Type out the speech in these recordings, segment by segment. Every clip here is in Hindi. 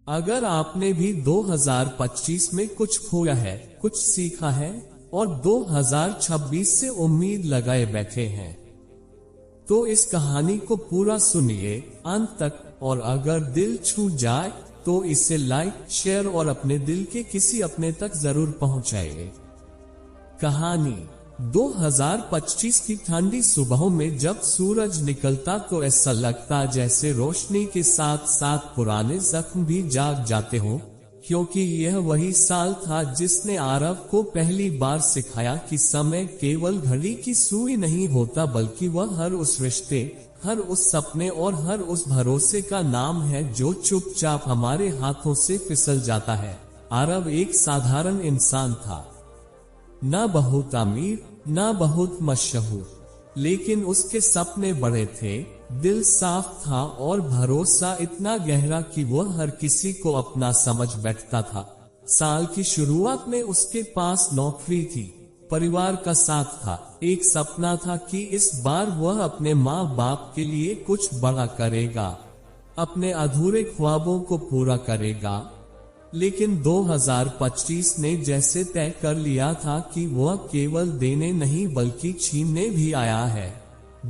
अगर आपने भी 2025 में कुछ खोया है, कुछ सीखा है और 2026 से उम्मीद लगाए बैठे हैं, तो इस कहानी को पूरा सुनिए अंत तक। और अगर दिल छू जाए तो इसे लाइक, शेयर और अपने दिल के किसी अपने तक जरूर पहुंचाइए। कहानी 2025 की ठंडी सुबहों में जब सूरज निकलता तो ऐसा लगता जैसे रोशनी के साथ साथ पुराने जख्म भी जाग जाते हों, क्योंकि यह वही साल था जिसने आरव को पहली बार सिखाया कि समय केवल घड़ी की सुई नहीं होता, बल्कि वह हर उस रिश्ते, हर उस सपने और हर उस भरोसे का नाम है जो चुपचाप हमारे हाथों से फिसल जाता है। आरव एक साधारण इंसान था, ना बहुत अमीर, ना बहुत मशहूर, लेकिन उसके सपने बड़े थे, दिल साफ था और भरोसा इतना गहरा कि वह हर किसी को अपना समझ बैठता था। साल की शुरुआत में उसके पास नौकरी थी, परिवार का साथ था, एक सपना था कि इस बार वह अपने माँ बाप के लिए कुछ बड़ा करेगा, अपने अधूरे ख्वाबों को पूरा करेगा। लेकिन 2025 ने जैसे तय कर लिया था कि वह केवल देने नहीं बल्कि छीनने भी आया है।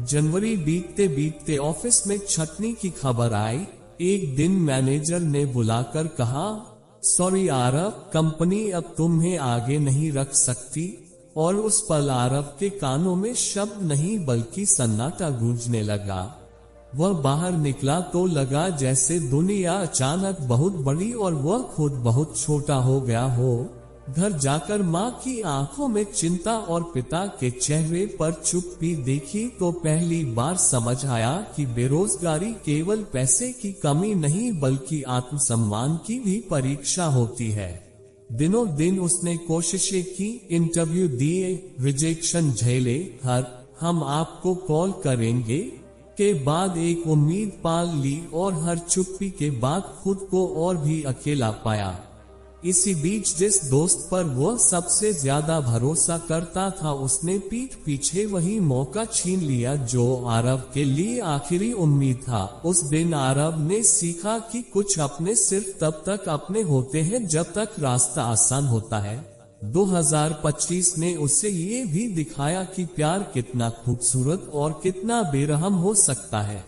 जनवरी बीतते बीतते ऑफिस में छटनी की खबर आई। एक दिन मैनेजर ने बुलाकर कहा, सॉरी आरव, कंपनी अब तुम्हें आगे नहीं रख सकती। और उस पल आरव के कानों में शब्द नहीं बल्कि सन्नाटा गूंजने लगा। वह बाहर निकला तो लगा जैसे दुनिया अचानक बहुत बड़ी और वह खुद बहुत छोटा हो गया हो। घर जाकर माँ की आंखों में चिंता और पिता के चेहरे पर चुप्पी देखी तो पहली बार समझ आया कि बेरोजगारी केवल पैसे की कमी नहीं बल्कि आत्मसम्मान की भी परीक्षा होती है। दिनों दिन उसने कोशिशें की, इंटरव्यू दिए, रिजेक्शन झेले, हर हम आपको कॉल करेंगे के बाद एक उम्मीद पाल ली और हर चुप्पी के बाद खुद को और भी अकेला पाया। इसी बीच जिस दोस्त पर वह सबसे ज्यादा भरोसा करता था उसने पीठ पीछे वही मौका छीन लिया जो आरव के लिए आखिरी उम्मीद था। उस दिन आरव ने सीखा कि कुछ अपने सिर्फ तब तक अपने होते हैं जब तक रास्ता आसान होता है। 2025 ने उसे ये भी दिखाया कि प्यार कितना खूबसूरत और कितना बेरहम हो सकता है।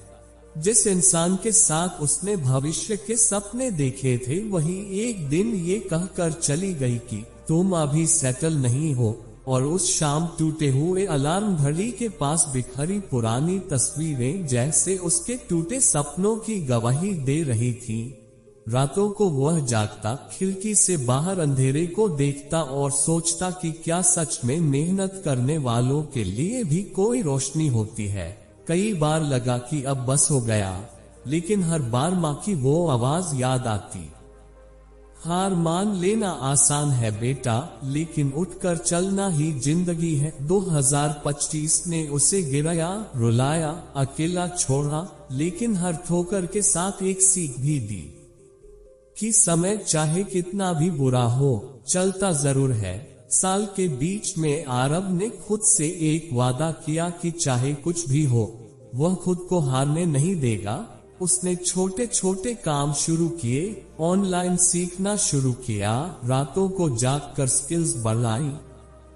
जिस इंसान के साथ उसने भविष्य के सपने देखे थे वही एक दिन ये कहकर चली गई कि तुम अभी सेटल नहीं हो, और उस शाम टूटे हुए अलार्म घड़ी के पास बिखरी पुरानी तस्वीरें जैसे उसके टूटे सपनों की गवाही दे रही थी। रातों को वह जागता, खिड़की से बाहर अंधेरे को देखता और सोचता कि क्या सच में मेहनत करने वालों के लिए भी कोई रोशनी होती है। कई बार लगा कि अब बस हो गया, लेकिन हर बार माँ की वो आवाज याद आती, हार मान लेना आसान है बेटा, लेकिन उठकर चलना ही जिंदगी है। 2025 ने उसे गिराया, रुलाया, अकेला छोड़ा, लेकिन हर ठोकर के साथ एक सीख भी दी कि समय चाहे कितना भी बुरा हो, चलता जरूर है। साल के बीच में आरव ने खुद से एक वादा किया कि चाहे कुछ भी हो वह खुद को हारने नहीं देगा। उसने छोटे छोटे काम शुरू किए, ऑनलाइन सीखना शुरू किया, रातों को जागकर स्किल्स बढ़ाई।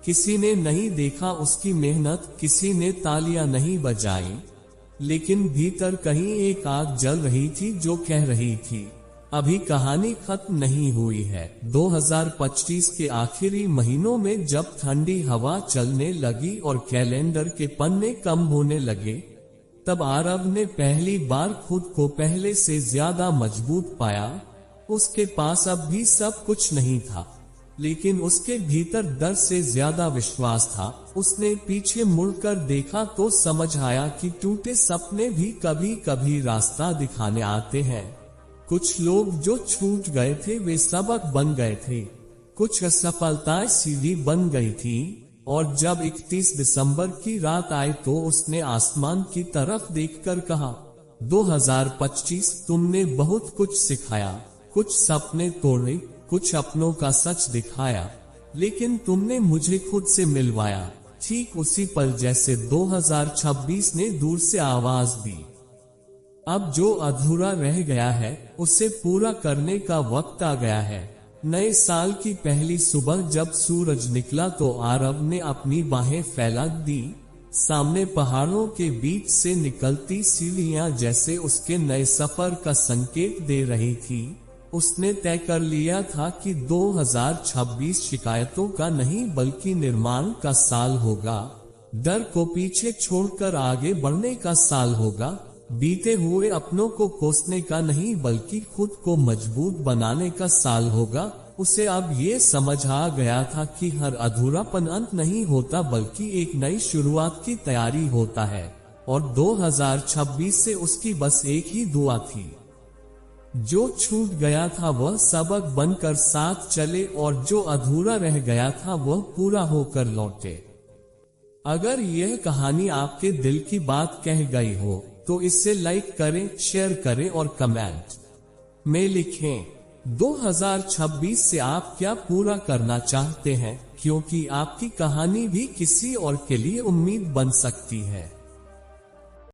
किसी ने नहीं देखा उसकी मेहनत, किसी ने तालियां नहीं बजाई, लेकिन भीतर कहीं एक आग जल रही थी जो कह रही थी अभी कहानी खत्म नहीं हुई है। 2025 के आखिरी महीनों में जब ठंडी हवा चलने लगी और कैलेंडर के पन्ने कम होने लगे, तब आरव ने पहली बार खुद को पहले से ज्यादा मजबूत पाया। उसके पास अब भी सब कुछ नहीं था, लेकिन उसके भीतर डर से ज्यादा विश्वास था। उसने पीछे मुड़कर देखा तो समझ आया कि टूटे सपने भी कभी कभी रास्ता दिखाने आते हैं। कुछ लोग जो छूट गए थे वे सबक बन गए थे, कुछ असफलताएं सीढ़ी बन गई थी। और जब 31 दिसंबर की रात आई तो उसने आसमान की तरफ देखकर कहा, 2025 तुमने बहुत कुछ सिखाया, कुछ सपने तोड़े, कुछ अपनों का सच दिखाया, लेकिन तुमने मुझे खुद से मिलवाया। ठीक उसी पल जैसे 2026 ने दूर से आवाज दी, अब जो अधूरा रह गया है उसे पूरा करने का वक्त आ गया है। नए साल की पहली सुबह जब सूरज निकला तो आरव ने अपनी बाहें फैला दी। सामने पहाड़ों के बीच से निकलती सीढ़ियां जैसे उसके नए सफर का संकेत दे रही थी। उसने तय कर लिया था कि 2026 शिकायतों का नहीं बल्कि निर्माण का साल होगा। डर को पीछे छोड़कर आगे बढ़ने का साल होगा। बीते हुए अपनों को कोसने का नहीं बल्कि खुद को मजबूत बनाने का साल होगा। उसे अब ये समझ आ गया था कि हर अधूरापन अंत नहीं होता बल्कि एक नई शुरुआत की तैयारी होता है। और 2026 से उसकी बस एक ही दुआ थी, जो छूट गया था वह सबक बनकर साथ चले और जो अधूरा रह गया था वह पूरा होकर लौटे। अगर यह कहानी आपके दिल की बात कह गई हो तो इसे लाइक करें, शेयर करें और कमेंट में लिखें 2026 से आप क्या पूरा करना चाहते हैं, क्योंकि आपकी कहानी भी किसी और के लिए उम्मीद बन सकती है।